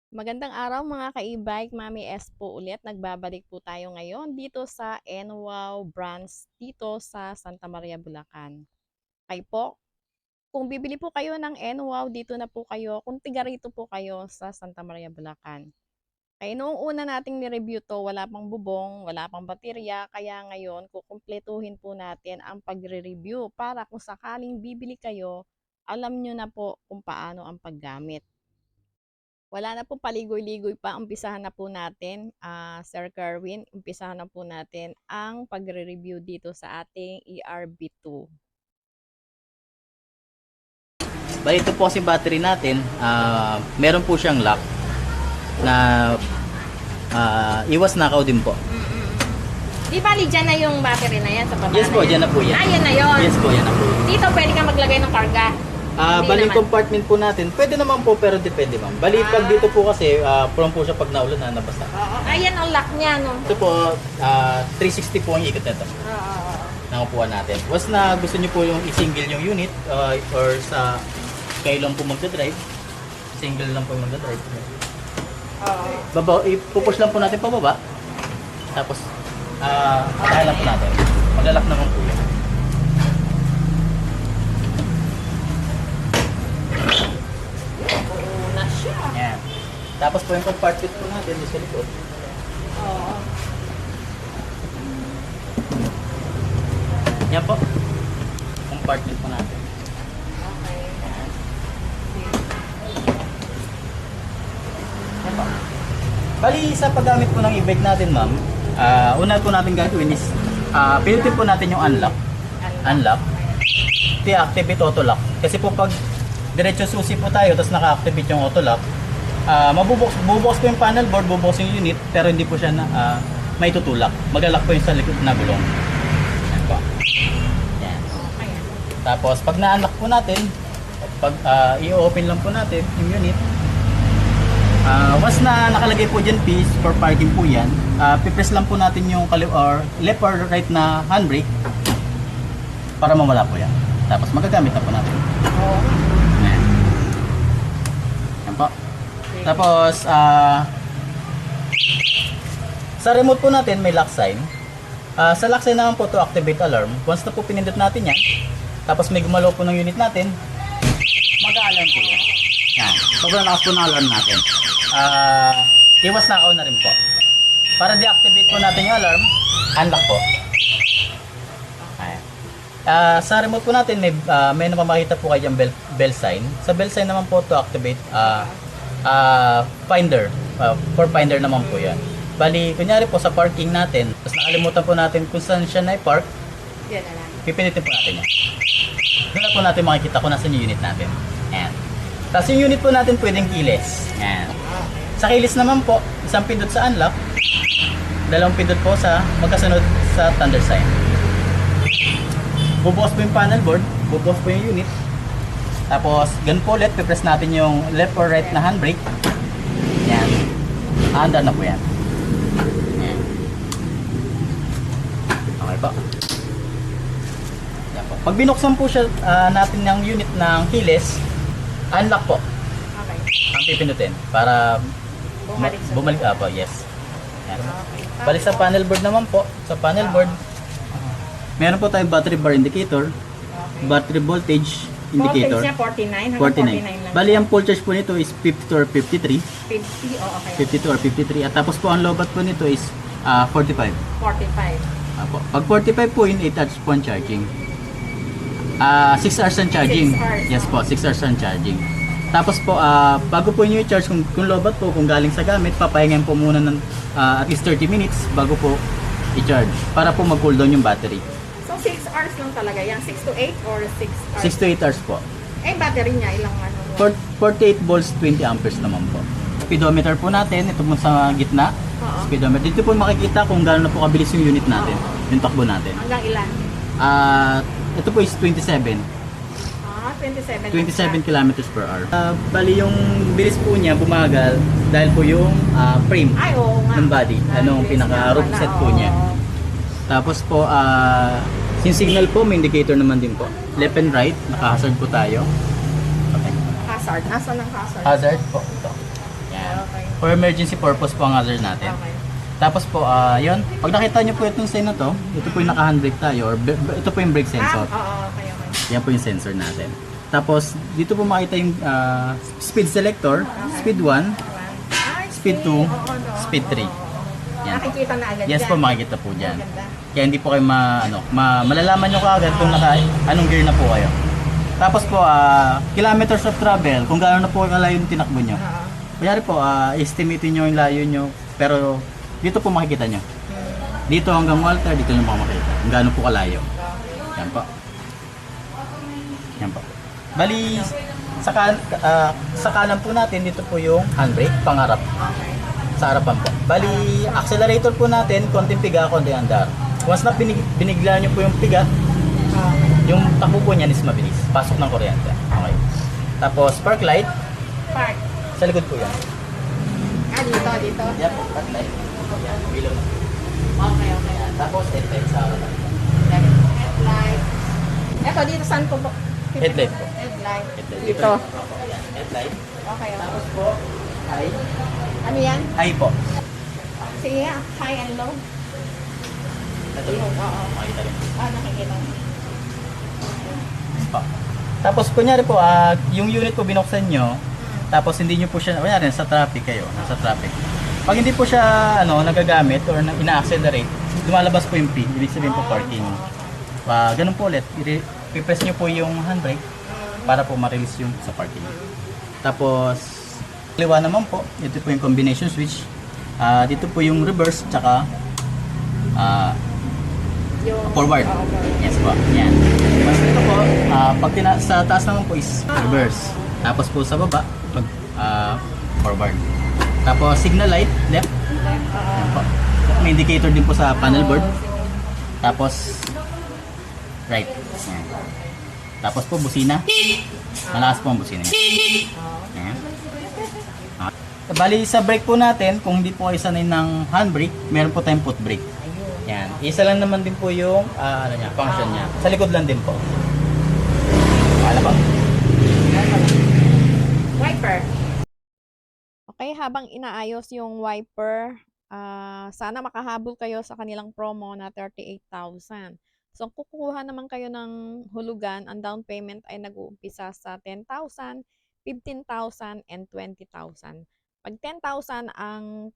Magandang araw mga ka-e-bike, Mami S po ulit. Nagbabalik po tayo ngayon dito sa NWOW branch dito sa Santa Maria, Bulacan. Kayo po, kung bibili po kayo ng NWOW, dito na po kayo, kung tiga rito po kayo sa Santa Maria, Bulacan. Kaya noong una nating ni-review to, wala pang bubong, wala pang baterya, kaya ngayon kukumpletuhin po natin ang pagre-review para kung sakaling bibili kayo, alam nyo na po kung paano ang paggamit. Wala na po paligoy-ligoy pa, umpisahan na po natin, Sir Kerwin, umpisahan na po natin ang pagre-review dito sa ating ERB2. Bali ito po kasi battery natin, meron po siyang lock na iwas nakaw din po. Di bali dyan na yung battery na yan sa baba Yes po, yan? dyan na po yan. Yan na yun. Yes po, yan na po. Dito pwede ka maglagay ng karga. Hindi Bali yung naman. compartment po natin, pwede naman po pero depende ma'am. Bali pag dito po kasi, prone po siya pag naulan na nabasa. Oo. Ayan ang lock niya, no? Ito po, 360 po ang ikot nito. Oo. Nangupuan natin. Once na gusto niyo po yung i-single yung unit, or sa kayo lang po magdadrive, single lang po yung magdadrive. Oo. Ipupush lang po natin pababa. Tapos, patahan lang po natin. Maglalak naman po yun. Una siya. Yan. Tapos po yung compartment po natin, yung sa likod. Oo. Yan po. Compartment po natin. Okay. Yan po. Bali, sa paggamit po ng e-bike natin, ma'am, una po natin gagawin is, pinutin po natin yung unlock. Unlock. I-activate auto lock. Kasi po pag diretso susi po tayo, tapos naka-activate yung auto lock, bubukas po yung panel board, bubukas yung unit, pero hindi po siya may tutulak. Maglalak po yung sa likod na gulong. Yan po. Yan. Tapos pag na-unlock po natin, pag i-open lang po natin yung unit, once na nakalagay po dyan piece for parking po yan, pipress lang po natin yung left or right na handbrake para mawala po yan. Tapos magagamit na po natin. Oo. Ayan. Yan po. Tapos, sa remote po natin may lock sign. Sa lock sign naman po to activate alarm. Once na po pinindot natin yan, tapos may gumalaw po ng unit natin, mag-a-alarm po yan. Yan. Sobrang lakas po ng alarm natin. Iwas nakaw na rin po. Para deactivate po natin yung alarm, unlock po. Ayan. Sa remote po natin may napamakita po kayo yung bell sign. Sa bell sign naman po to activate finder. For finder naman po yan. Bali, kunyari po sa parking natin, tapos nakalimutan po natin kung saan siya na-park, Yan na lang. pipinitin po natin yan. Doon na po natin makikita kung nasan yung unit natin. Ayan. Tapos yung unit po natin pwedeng keyless. Ayan. Sa keyless naman po, isang pindot sa unlock, dalawang pindot po sa magkasunod sa thunder sign. Bubukas po yung panel board, bubukas po yung unit. Tapos, ganun po ulit, pipress natin yung left or right na handbrake. Yan. Aandar na po yan. Yan. Okay po. Yan po. Pag binuksan po siya natin ng unit ng keyless, unlock po Okay. ang pipindutin para Bumalik sa po, yes. Yan. Okay. Balik sa panel board naman po. Sa panel board, meron po tayong battery bar indicator, battery voltage indicator. Voltage niya 49. 49. Hanggang 49 lang. Bali, ang full charge po nito is 52 or 53. 50. Oh, okay. 52 or 53. At tapos po ang lobat po nito is 45. 45. Apo. Pag 45 po yun, 8 hours po ang charging. 6 hours ang charging. 6 hours, Yes po, 6 hours ang charging. Tapos po, bago po nyo i-charge, kung lobat po, kung galing sa gamit, papahingan po muna ng at least 30 minutes bago po i-charge. Para po mag-cool down yung battery. So 6 hours lang talaga yan? 6 to 8 or 6 hours? 6 to 8 hours po. Eh, battery niya ilang ano? 48 volts, 20 amperes naman po. Speedometer po natin, ito po sa gitna. Oo. Speedometer. Dito po makikita kung gaano na po kabilis yung unit natin, yung takbo natin. Hanggang ilan? Ito po is 27. 27. 27 kilometers per hour. Bali yung bilis po niya bumagal dahil po yung frame Ay, oo nga. ng body. Anong Bilis pinaka nga roof pala, set po oo. niya. Tapos po, yung signal po, may indicator naman din po. Left and right, naka-hazard po tayo. Okay. Hazard. Nasaan ang hazard? Hazard po. Ito. Yan. Okay. For emergency purpose po ang hazard natin. Okay. Tapos po, yun. Pag nakita nyo po itong sign na to, ito po yung naka-handbrake tayo, or ito po yung brake sensor. Oo, okay. Yan po yung sensor natin. Tapos, dito po makita yung speed selector, speed 1, speed 2, speed 3. Yan. Nakikita na agad Yes dyan. po, makikita po dyan. Maganda. Kaya hindi po kayo malalaman nyo kaagad kung anong gear na po kayo. Tapos po, kilometers of travel, kung gaano na po kalayo yung tinakbo nyo. Oo. Kunyari po, estimatein nyo yung layo nyo, pero dito po makikita nyo. Dito hanggang Walter, dito nyo makikita. Kung gaano po kalayo. Yan po. Yan po. Bali, sa kanan po natin, dito po yung handbrake, pangarap. Sa harapan po. Bali, accelerator po natin, konting piga, konting andar. Once na binigla nyo po yung piga, yung takbo po niyan is mabilis. Pasok ng kuryente. Okay. Tapos, park light, Park. sa likod po yan. Dito. Yan po, park light. Yan, below na. Okay. Yan. Tapos, headlight sa harapan. Headlight. Eto, dito saan po ba? Headlight po. Headlight. Headlight. Dito. Opo, yan. Headlight. Okay. Tapos po, high. Ano yan? High po. Sige nga, high and low. Ito po. Oo. Makita rin. Nakikita. Po. Tapos, kunyari po, yung unit po binuksan nyo, tapos hindi nyo po siya, kunyari, nasa traffic kayo, nasa traffic. Pag hindi po siya, nagagamit or ina-accelerate, lumalabas po yung P, ibig sabihin po parking. Ganun po ulit, i-press nyo po yung handbrake para po ma-release yung sa parking. Tapos, kaliwa naman po, ito po yung combination switch. Dito po yung reverse, tsaka Yung forward. Yes po, yan. Tapos ito po, pag sa taas naman po is reverse. Tapos po sa baba, forward. Tapos signal light, left. Yan po. May indicator din po sa panel board. Tapos right. Yan. Tapos po busina. Malakas po ang busina. Yan. Bali sa brake po natin, kung hindi po kayo sanay ng handbrake, meron po tayong foot brake. Yan. Isa lang naman din po yung function niya. Sa likod lang din po. Paala ba? wiper. Okay, habang inaayos yung wiper, sana makahabol kayo sa kanilang promo na 38,000. So, kung kukuha naman kayo ng hulugan, ang down payment ay nag-uumpisa sa 10,000, 15,000, and 20,000. Pag 10,000 ang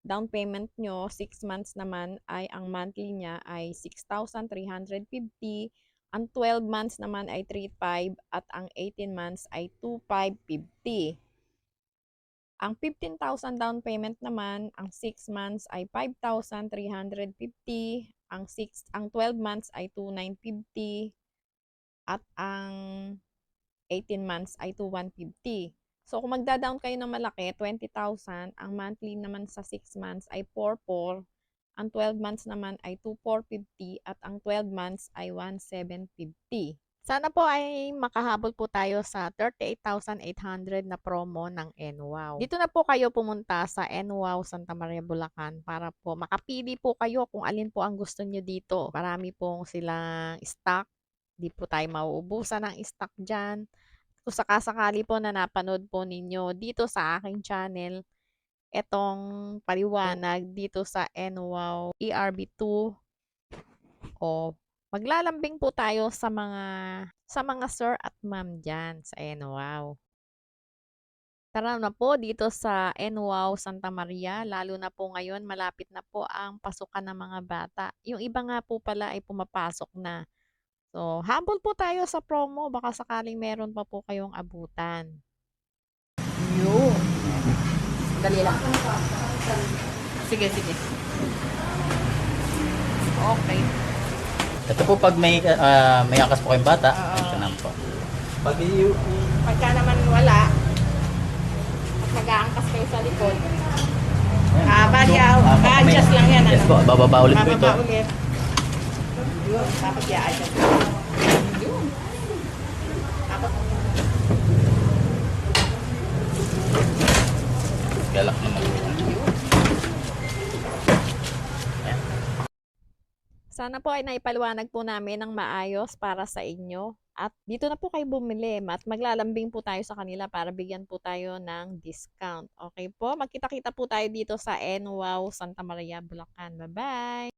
down payment nyo, 6 months naman ay ang monthly niya ay 6,350. Ang 12 months naman ay 3,500 at ang 18 months ay 2,550. Ang 15,000 down payment naman, ang 6 months ay 5,350, ang 12 months ay 2,950 at ang 18 months ay 2,150. So kung magda-down kayo ng malaki, 20,000, ang monthly naman sa 6 months ay 4,400, ang 12 months naman ay 2,450 at ang 12 months ay 1,750. Sana po ay makahabol po tayo sa 38,800 na promo ng NWOW. Dito na po kayo pumunta sa NWOW Santa Maria, Bulacan para po makapili po kayo kung alin po ang gusto nyo dito. Marami pong silang stock. Di po tayo mauubusan ng stock dyan. Kung sakasakali po na napanood po ninyo dito sa aking channel, etong paliwanag dito sa NWOW ERB2 o maglalambing po tayo sa mga sir at ma'am dyan sa NWOW. Tara na po dito sa NWOW Santa Maria, lalo na po ngayon malapit na po ang pasukan ng mga bata. Yung iba nga po pala ay pumapasok na. So, habol po tayo sa promo, baka sakaling meron pa po kayong abutan. Yun. Dali lang. Sige. Okay. Ito po pag may angkas po kayong bata, function po. Pag Pagka naman wala, at nag-aangkas kayo sa likod, adjust lang yan. Yes po, bababa ulit po ito. Bababa ulit. Yun, tapos i-adjust. Yun. Tapos, Galak naman. Sana po ay naipaliwanag po namin ng maayos para sa inyo. At dito na po kayo bumili at maglalambing po tayo sa kanila para bigyan po tayo ng discount. Okay po? Magkita-kita po tayo dito sa NWOW Santa Maria, Bulacan. Bye-bye!